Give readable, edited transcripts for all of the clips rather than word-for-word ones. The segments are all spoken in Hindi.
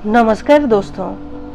नमस्कार दोस्तों,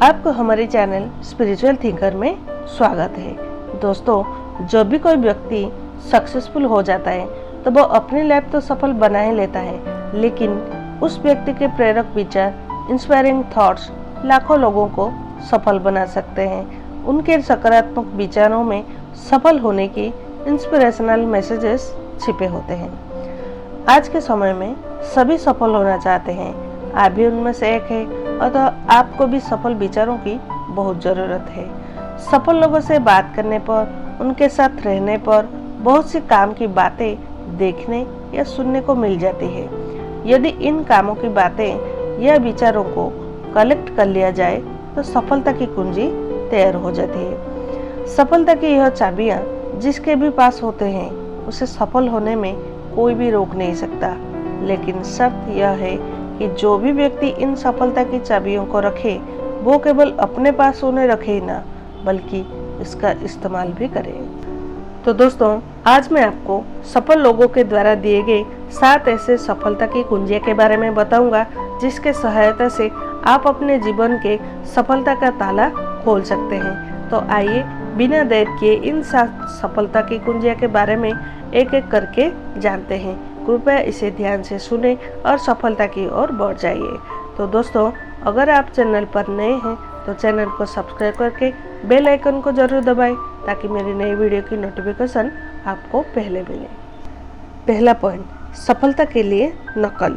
आपको हमारे चैनल स्पिरिचुअल थिंकर में स्वागत है। दोस्तों, जब भी कोई व्यक्ति सक्सेसफुल हो जाता है तो वो अपनी लाइफ तो सफल बना ही लेता है, लेकिन उस व्यक्ति के प्रेरक विचार, इंस्पायरिंग थॉट्स लाखों लोगों को सफल बना सकते हैं। उनके सकारात्मक विचारों में सफल होने की इंस्पिरेशनल मैसेजेस छिपे होते हैं। आज के समय में सभी सफल होना चाहते हैं, आप भी उनमें से एक है, और तो आपको भी सफल विचारों की बहुत ज़रूरत है। सफल लोगों से बात करने पर, उनके साथ रहने पर बहुत सी काम की बातें देखने या सुनने को मिल जाती है। यदि इन कामों की बातें या विचारों को कलेक्ट कर लिया जाए तो सफलता की कुंजी तैयार हो जाती है। सफलता की यह चाबियाँ जिसके भी पास होते हैं उसे सफल होने में कोई भी रोक नहीं सकता, लेकिन शर्त यह है कि जो भी व्यक्ति इन सफलता की चाबियों को रखे वो केवल अपने पास उन्हें रखे ही ना, बल्कि इसका इस्तेमाल भी करे। तो दोस्तों, आज मैं आपको सफल लोगों के द्वारा दिए गए 7 ऐसे सफलता की कुंजियां के बारे में बताऊंगा, जिसके सहायता से आप अपने जीवन के सफलता का ताला खोल सकते हैं। तो आइए बिना देर किए इन 7 सफलता की कुंजियां के बारे में एक एक करके जानते हैं। कृपया इसे ध्यान से सुने और सफलता की ओर बढ़ जाइए। तो दोस्तों, अगर आप चैनल पर नए हैं तो चैनल को सब्सक्राइब करके बेल आइकन को जरूर दबाएं, ताकि मेरी नई वीडियो की नोटिफिकेशन आपको पहले मिले। पहला पॉइंट, सफलता के लिए नकल,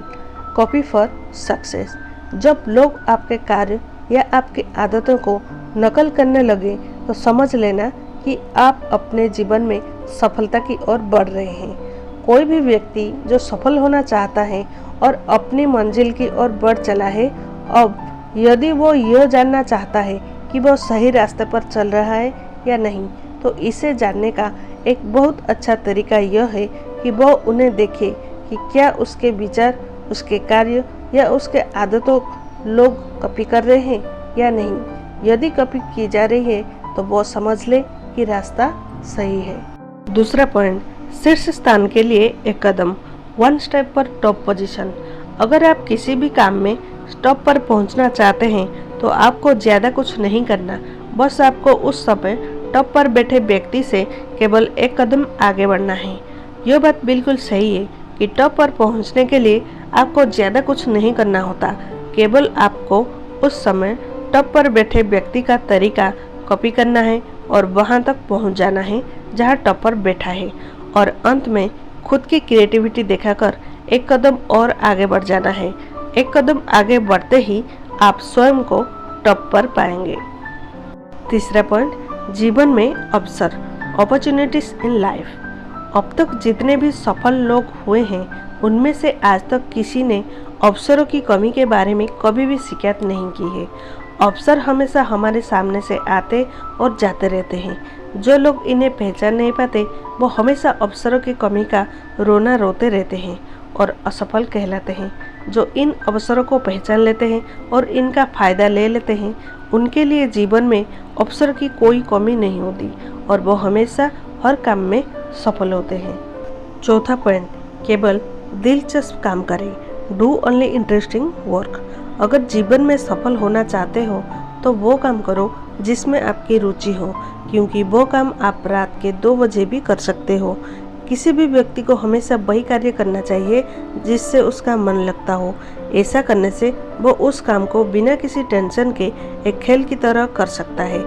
कॉपी फॉर सक्सेस। जब लोग आपके कार्य या आपकी आदतों को नकल करने लगे तो समझ लेना कि आप अपने जीवन में सफलता की ओर बढ़ रहे हैं। कोई भी व्यक्ति जो सफल होना चाहता है और अपनी मंजिल की ओर बढ़ चला है, अब यदि वो यह जानना चाहता है कि वो सही रास्ते पर चल रहा है या नहीं, तो इसे जानने का एक बहुत अच्छा तरीका यह है कि वो उन्हें देखे कि क्या उसके विचार, उसके कार्य या उसके आदतों लोग कॉपी कर रहे हैं या नहीं। यदि कॉपी की जा रही है तो वो समझ ले कि रास्ता सही है। दूसरा पॉइंट, शीर्ष स्थान के लिए एक कदम, 1 स्टेप पर टॉप पोजीशन। अगर आप किसी भी काम में टॉप पर पहुंचना चाहते हैं तो आपको ज़्यादा कुछ नहीं करना, बस आपको उस समय टॉप पर बैठे व्यक्ति से केवल एक कदम आगे बढ़ना है। यह बात बिल्कुल सही है कि टॉप पर पहुंचने के लिए आपको ज़्यादा कुछ नहीं करना होता, केवल आपको उस समय टॉप पर बैठे व्यक्ति का तरीका कॉपी करना है और वहां तक पहुंच जाना है जहां टॉप पर बैठा है, और अंत में खुद की क्रिएटिविटी दिखाकर एक कदम और आगे बढ़ जाना है। एक कदम आगे बढ़ते ही आप स्वयं को टॉप पर पाएंगे। तीसरा पॉइंट, जीवन में अवसर, अपॉर्चुनिटीज इन लाइफ। अब तक जितने भी सफल लोग हुए हैं उनमें से आज तक किसी ने अवसरों की कमी के बारे में कभी भी शिकायत नहीं की है। अवसर हमेशा हमारे सामने से आते और जाते रहते हैं। जो लोग इन्हें पहचान नहीं पाते वो हमेशा अवसरों की कमी का रोना रोते रहते हैं और असफल कहलाते हैं। जो इन अवसरों को पहचान लेते हैं और इनका फायदा ले लेते हैं, उनके लिए जीवन में अवसर की कोई कमी नहीं होती और वो हमेशा हर काम में सफल होते हैं। चौथा पॉइंट, केवल दिलचस्प काम करें, डू ओनली इंटरेस्टिंग वर्क। अगर जीवन में सफल होना चाहते हो तो वो काम करो जिसमें आपकी रुचि हो, क्योंकि वो काम आप रात के 2 बजे भी कर सकते हो। किसी भी व्यक्ति को हमेशा वही कार्य करना चाहिए जिससे उसका मन लगता हो। ऐसा करने से वो उस काम को बिना किसी टेंशन के एक खेल की तरह कर सकता है।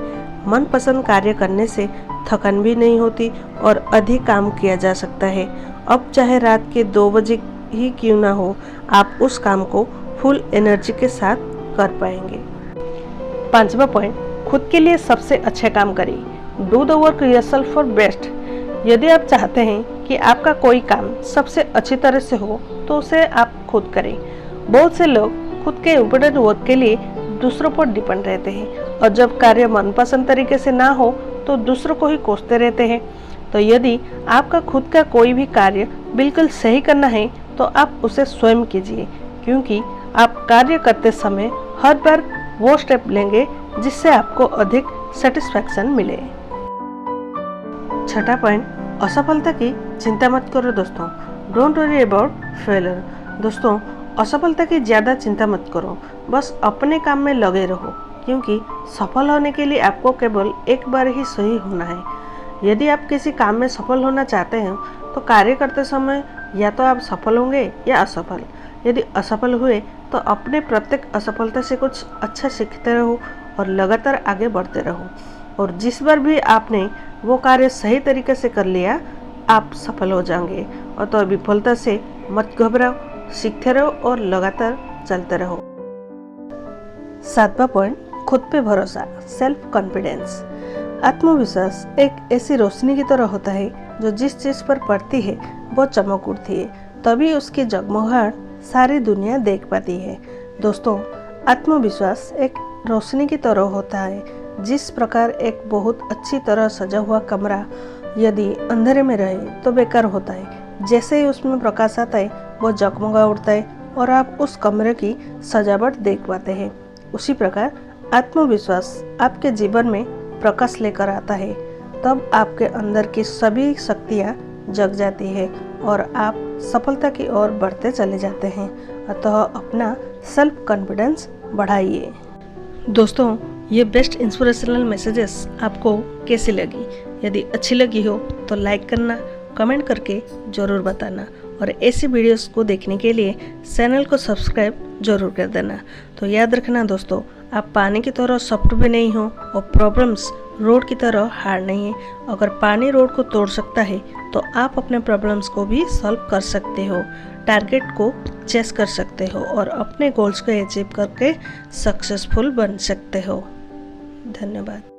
मनपसंद कार्य करने से थकान भी नहीं होती और अधिक काम किया जा सकता है। अब चाहे रात के 2 बजे ही क्यों ना हो, आप उस काम को फुल एनर्जी के साथ कर पाएंगे। 5वां पॉइंट, खुद के लिए सबसे अच्छे काम करें, do the work yourself for best. यदि आप चाहते हैं कि आपका कोई काम सबसे अच्छी तरह से हो तो उसे आप खुद करें। बहुत से लोग खुद के इम्पोर्टेंट वर्क के लिए दूसरों पर डिपेंड रहते हैं, और जब कार्य मनपसंद तरीके से ना हो तो दूसरों को ही कोसते रहते हैं। तो यदि आपका खुद का कोई भी कार्य बिल्कुल सही करना है तो आप उसे स्वयं कीजिए, क्योंकि आप कार्य करते समय हर बार वो स्टेप लेंगे जिससे आपको अधिक सेटिस्फैक्शन मिले। छठा पॉइंट, असफलता की चिंता मत करो दोस्तों, डोंट वरी अबाउट फेलियर। दोस्तों, असफलता की ज़्यादा चिंता मत करो, बस अपने काम में लगे रहो, क्योंकि सफल होने के लिए आपको केवल एक बार ही सही होना है। यदि आप किसी काम में सफल होना चाहते हैं तो कार्य करते समय या तो आप सफल होंगे या असफल। यदि असफल हुए तो अपने प्रत्येक असफलता से कुछ अच्छा सीखते रहो और लगातार आगे बढ़ते रहो, और जिस बार भी आपने वो कार्य सही तरीके से कर लिया आप सफल हो जाएंगे। और तो विफलता से मत घबराओ, सीखते रहो और लगातार चलते रहो। 7वां पॉइंट, खुद पे भरोसा, सेल्फ कॉन्फिडेंस। आत्मविश्वास एक ऐसी रोशनी की तरह होता है जो जिस चीज़ पर पड़ती है वो चमक उठती है, तभी उसकी जगमगाहट सारी दुनिया देख पाती है। दोस्तों, आत्मविश्वास एक रोशनी की तरह होता है। जिस प्रकार एक बहुत अच्छी तरह सजा हुआ कमरा यदि अंधेरे में रहे तो बेकार होता है, जैसे ही उसमें प्रकाश आता है वो जगमगा उठता है और आप उस कमरे की सजावट देख पाते हैं। उसी प्रकार आत्मविश्वास आपके जीवन में प्रकाश लेकर आता है, तब आपके अंदर की सभी शक्तियाँ जग जाती है और आप सफलता की ओर बढ़ते चले जाते हैं। अतः अपना सेल्फ कॉन्फिडेंस बढ़ाइए। दोस्तों, ये बेस्ट इंस्पिरेशनल मैसेजेस आपको कैसी लगी? यदि अच्छी लगी हो तो लाइक करना, कमेंट करके ज़रूर बताना, और ऐसी वीडियोस को देखने के लिए चैनल को सब्सक्राइब जरूर कर देना। तो याद रखना दोस्तों, आप पानी की तरह सॉफ्ट भी नहीं हो और प्रॉब्लम्स रोड की तरह हार्ड नहीं है। अगर पानी रोड को तोड़ सकता है तो आप अपने प्रॉब्लम्स को भी सॉल्व कर सकते हो, टारगेट को चेस कर सकते हो और अपने गोल्स को अचीव करके सक्सेसफुल बन सकते हो। धन्यवाद।